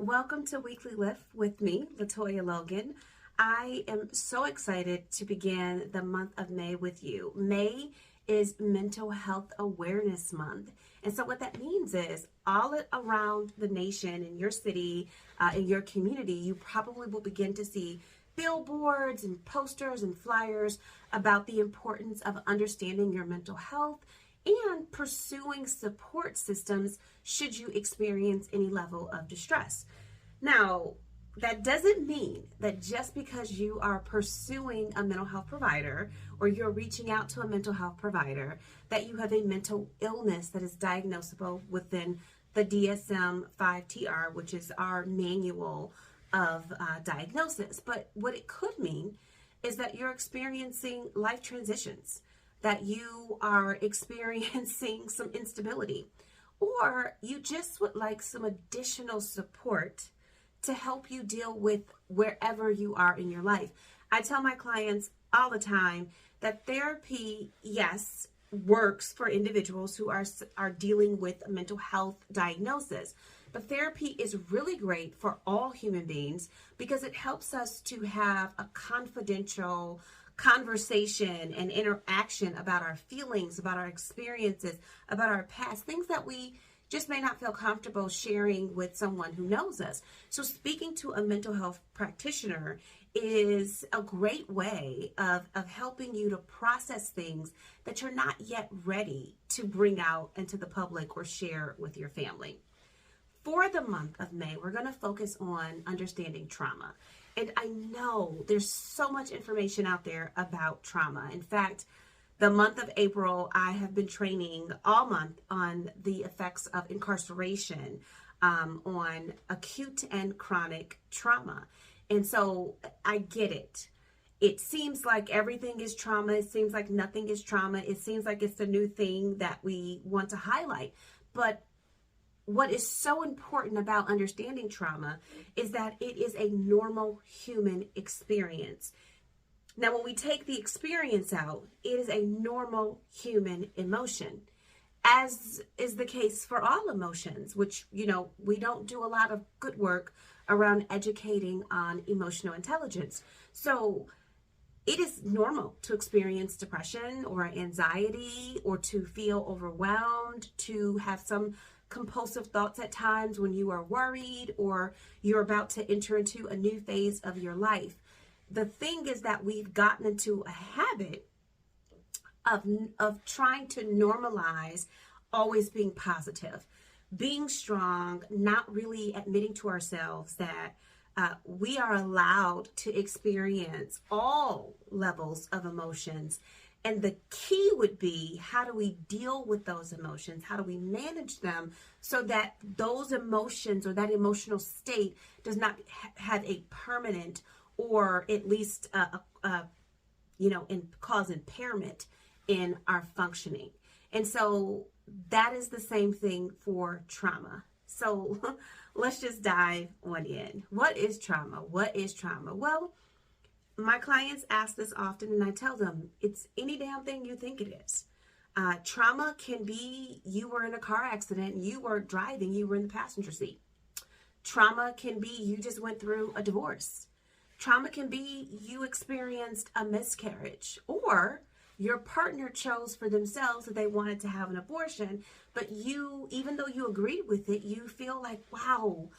Welcome to Weekly Lift with me, Latoya Logan. I am so excited to begin the month of May with you. May is Mental Health Awareness Month. And so what that means is all around the nation, in your city, in your community, you probably will begin to see billboards and posters and flyers about the importance of understanding your mental health and pursuing support systems should you experience any level of distress. Now, that doesn't mean that just because you are pursuing a mental health provider or you're reaching out to a mental health provider that you have a mental illness that is diagnosable within the DSM-5-TR, which is our manual of diagnosis. But what it could mean is that you're experiencing life transitions, that you are experiencing some instability, or you just would like some additional support to help you deal with wherever you are in your life. I tell my clients all the time that therapy, yes, works for individuals who are dealing with a mental health diagnosis. But therapy is really great for all human beings because it helps us to have a confidential conversation and interaction about our feelings, about our experiences, about our past, things that we just may not feel comfortable sharing with someone who knows us. So speaking to a mental health practitioner is a great way of helping you to process things that you're not yet ready to bring out into the public or share with your family. For the month of May, we're going to focus on understanding trauma. And I know there's so much information out there about trauma. In fact, the month of April, I have been training all month on the effects of incarceration, on acute and chronic trauma. And so I get it. It seems like everything is trauma. It seems like nothing is trauma. It seems like it's the new thing that we want to highlight. But what is so important about understanding trauma is that it is a normal human experience. Now, when we take the experience out, it is a normal human emotion, as is the case for all emotions, which, we don't do a lot of good work around educating on emotional intelligence. So it is normal to experience depression or anxiety or to feel overwhelmed, to have some compulsive thoughts at times when you are worried or you're about to enter into a new phase of your life. The thing is that we've gotten into a habit of trying to normalize always being positive, being strong, not really admitting to ourselves that we are allowed to experience all levels of emotions. And the key would be, how do we deal with those emotions? How do we manage them so that those emotions or that emotional state does not have a permanent or at least, cause impairment in our functioning. And so that is the same thing for trauma. So let's just dive on in. What is trauma? What is trauma? Well, my clients ask this often, and I tell them it's any damn thing you think it is. Trauma can be you were in a car accident, you were driving, you were in the passenger seat. Trauma can be you just went through a divorce. Trauma can be you experienced a miscarriage, or your partner chose for themselves that they wanted to have an abortion, but you, even though you agreed with it, you feel like, wow,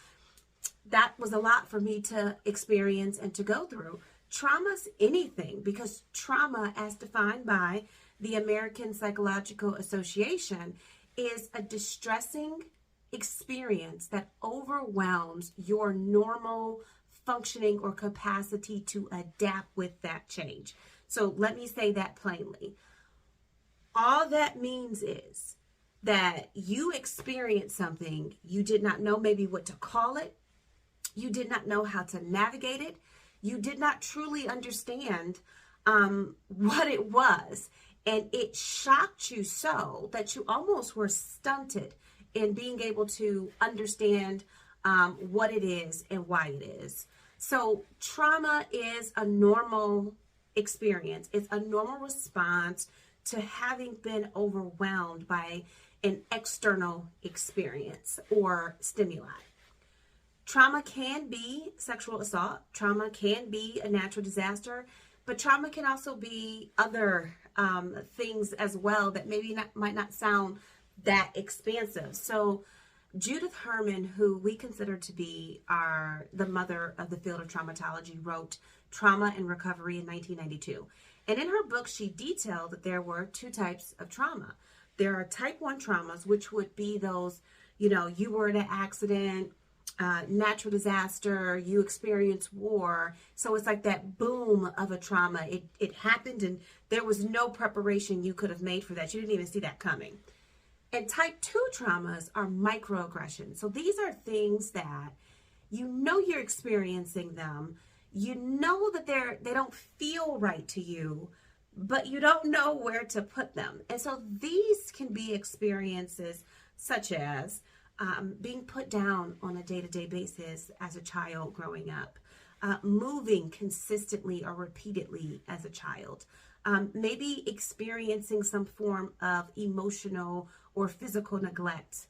that was a lot for me to experience and to go through. Trauma's anything, because trauma, as defined by the American Psychological Association, is a distressing experience that overwhelms your normal functioning or capacity to adapt with that change. So let me say that plainly. All that means is that you experienced something, you did not know maybe what to call it, you did not know how to navigate it, you did not truly understand what it was, and it shocked you so that you almost were stunted in being able to understand what it is and why it is. So trauma is a normal experience. It's a normal response to having been overwhelmed by an external experience or stimuli. Trauma can be sexual assault. Trauma can be a natural disaster, but trauma can also be other things as well that might not sound that expansive. So Judith Herman, who we consider to be the mother of the field of traumatology, wrote Trauma and Recovery in 1992. And in her book, she detailed that there were two types of trauma. There are type 1 traumas, which would be those, you were in an accident, natural disaster, you experienced war. So it's like that boom of a trauma. It happened and there was no preparation you could have made for that. You didn't even see that coming. And type 2 traumas are microaggressions. So these are things that you're experiencing them. You know that they don't feel right to you, but you don't know where to put them. And so these can be experiences such as being put down on a day-to-day basis as a child growing up, moving consistently or repeatedly as a child, maybe experiencing some form of emotional or physical neglect.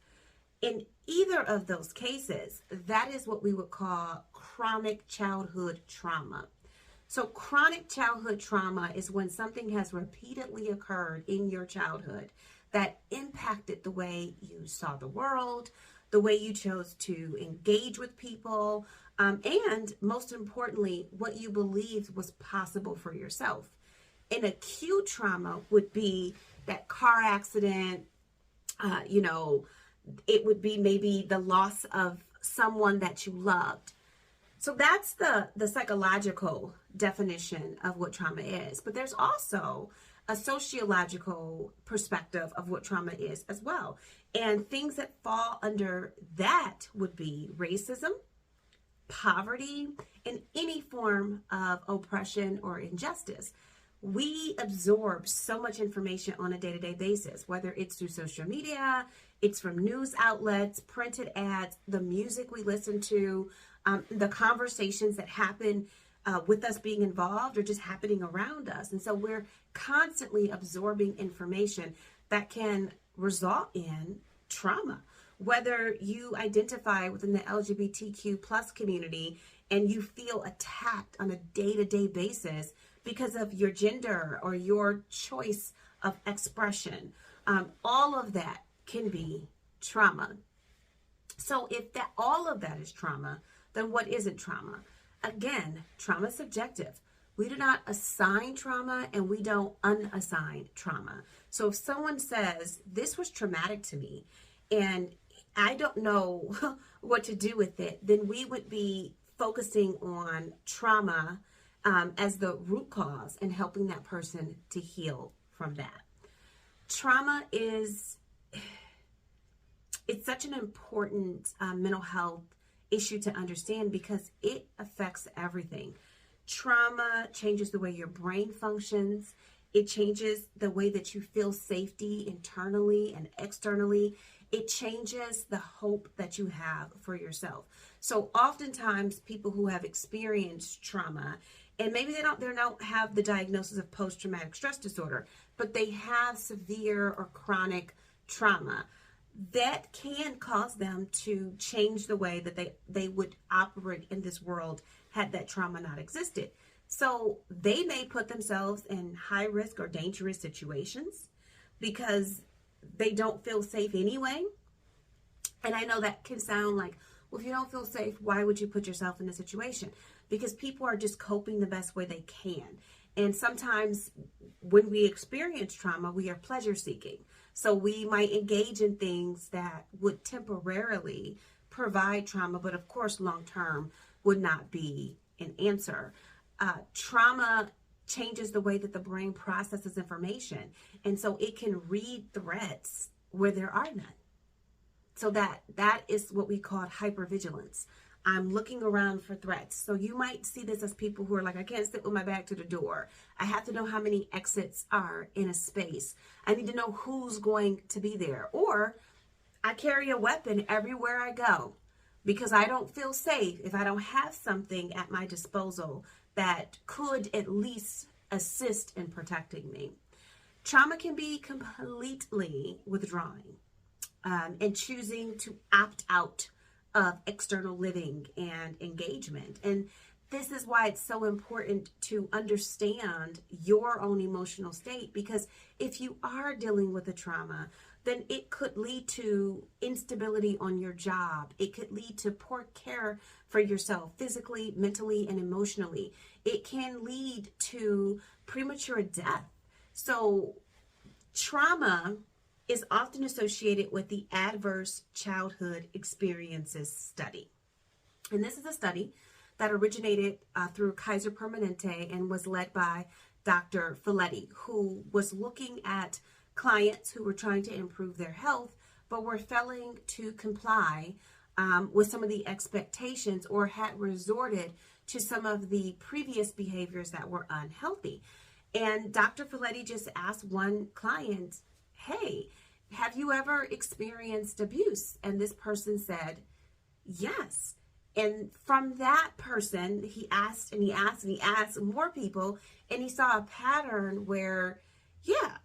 In either of those cases, that is what we would call chronic childhood trauma. So chronic childhood trauma is when something has repeatedly occurred in your childhood that impacted the way you saw the world, the way you chose to engage with people, and most importantly, what you believed was possible for yourself. An acute trauma would be that car accident, it would be maybe the loss of someone that you loved. So that's the psychological definition of what trauma is. But there's also a sociological perspective of what trauma is as well. And things that fall under that would be racism, poverty, and any form of oppression or injustice. We absorb so much information on a day-to-day basis, whether it's through social media, it's from news outlets, printed ads, the music we listen to, the conversations that happen with us being involved or just happening around us. And so we're constantly absorbing information that can result in trauma. Whether you identify within the LGBTQ plus community and you feel attacked on a day-to-day basis because of your gender or your choice of expression, all of that can be trauma. So if all of that is trauma, then what isn't trauma? Again, trauma is subjective. We do not assign trauma and we don't unassign trauma. So if someone says, this was traumatic to me and I don't know what to do with it, then we would be focusing on trauma as the root cause and helping that person to heal from that. Trauma it's such an important mental health issue to understand because it affects everything. Trauma changes the way your brain functions. It changes the way that you feel safety internally and externally. It changes the hope that you have for yourself. So oftentimes people who have experienced trauma, and maybe they don't have the diagnosis of post-traumatic stress disorder, but they have severe or chronic trauma, that can cause them to change the way that they would operate in this world had that trauma not existed. So they may put themselves in high risk or dangerous situations because they don't feel safe anyway. And I know that can sound like, well, if you don't feel safe, why would you put yourself in a situation? Because people are just coping the best way they can. And sometimes when we experience trauma, we are pleasure seeking. So we might engage in things that would temporarily provide trauma, but of course, long term would not be an answer. Trauma changes the way that the brain processes information. And so it can read threats where there are none. So that is what we call hypervigilance. I'm looking around for threats. So you might see this as people who are like, I can't sit with my back to the door. I have to know how many exits are in a space. I need to know who's going to be there. Or I carry a weapon everywhere I go because I don't feel safe if I don't have something at my disposal that could at least assist in protecting me. Trauma can be completely withdrawing and choosing to opt out of external living and engagement. And this is why it's so important to understand your own emotional state, because if you are dealing with a trauma, then it could lead to instability on your job. It could lead to poor care for yourself physically, mentally, and emotionally. It can lead to premature death. So trauma is often associated with the Adverse Childhood Experiences Study. And this is a study that originated through Kaiser Permanente and was led by Dr. Folletti, who was looking at clients who were trying to improve their health, but were failing to comply with some of the expectations or had resorted to some of the previous behaviors that were unhealthy. And Dr. Folletti just asked one client, hey, have you ever experienced abuse? And this person said, yes. And from that person, he asked and he asked and he asked more people, and he saw a pattern where, yeah,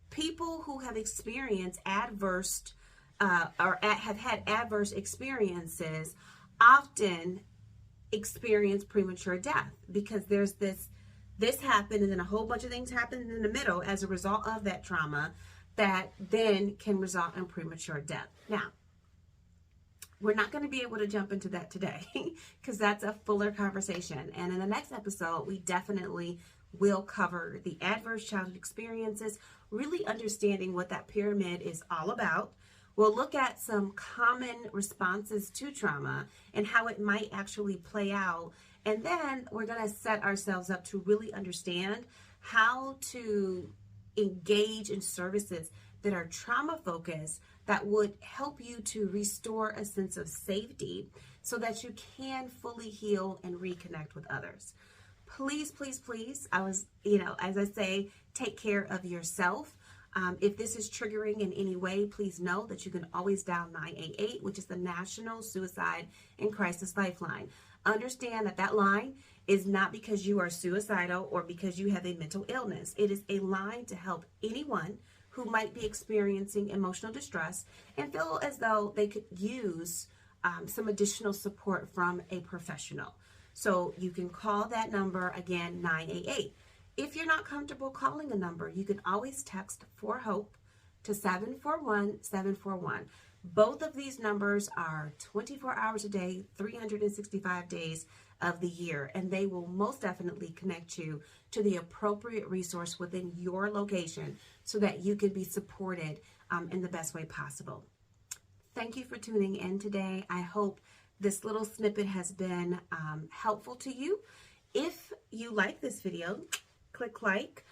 people who have experienced adverse have had adverse experiences often experience premature death, because there's this happened and then a whole bunch of things happened in the middle as a result of that trauma that then can result in premature death. Now, we're not going to be able to jump into that today because that's a fuller conversation. And in the next episode, we definitely will cover the adverse childhood experiences, really understanding what that pyramid is all about. We'll look at some common responses to trauma and how it might actually play out. And then we're going to set ourselves up to really understand how to engage in services that are trauma focused, that would help you to restore a sense of safety so that you can fully heal and reconnect with others. Please, please, please, as I say, take care of yourself. If this is triggering in any way, please know that you can always dial 988, which is the National Suicide and Crisis Lifeline. Understand that that line is not because you are suicidal or because you have a mental illness. It is a line to help anyone who might be experiencing emotional distress and feel as though they could use some additional support from a professional. So you can call that number, again, 988. If you're not comfortable calling a number, you can always text for HOPE to 741-741. Both of these numbers are 24 hours a day, 365 days of the year, and they will most definitely connect you to the appropriate resource within your location so that you can be supported in the best way possible. Thank you for tuning in today. I hope this little snippet has been helpful to you. If you like this video, click like.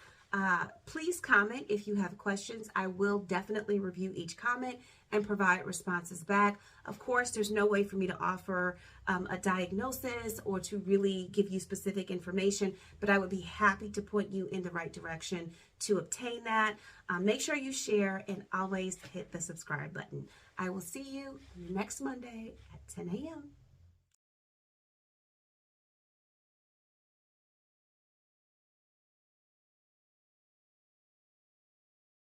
Please comment if you have questions. I will definitely review each comment and provide responses back. Of course, there's no way for me to offer a diagnosis or to really give you specific information, but I would be happy to point you in the right direction to obtain that. Make sure you share and always hit the subscribe button. I will see you next Monday at 10 a.m.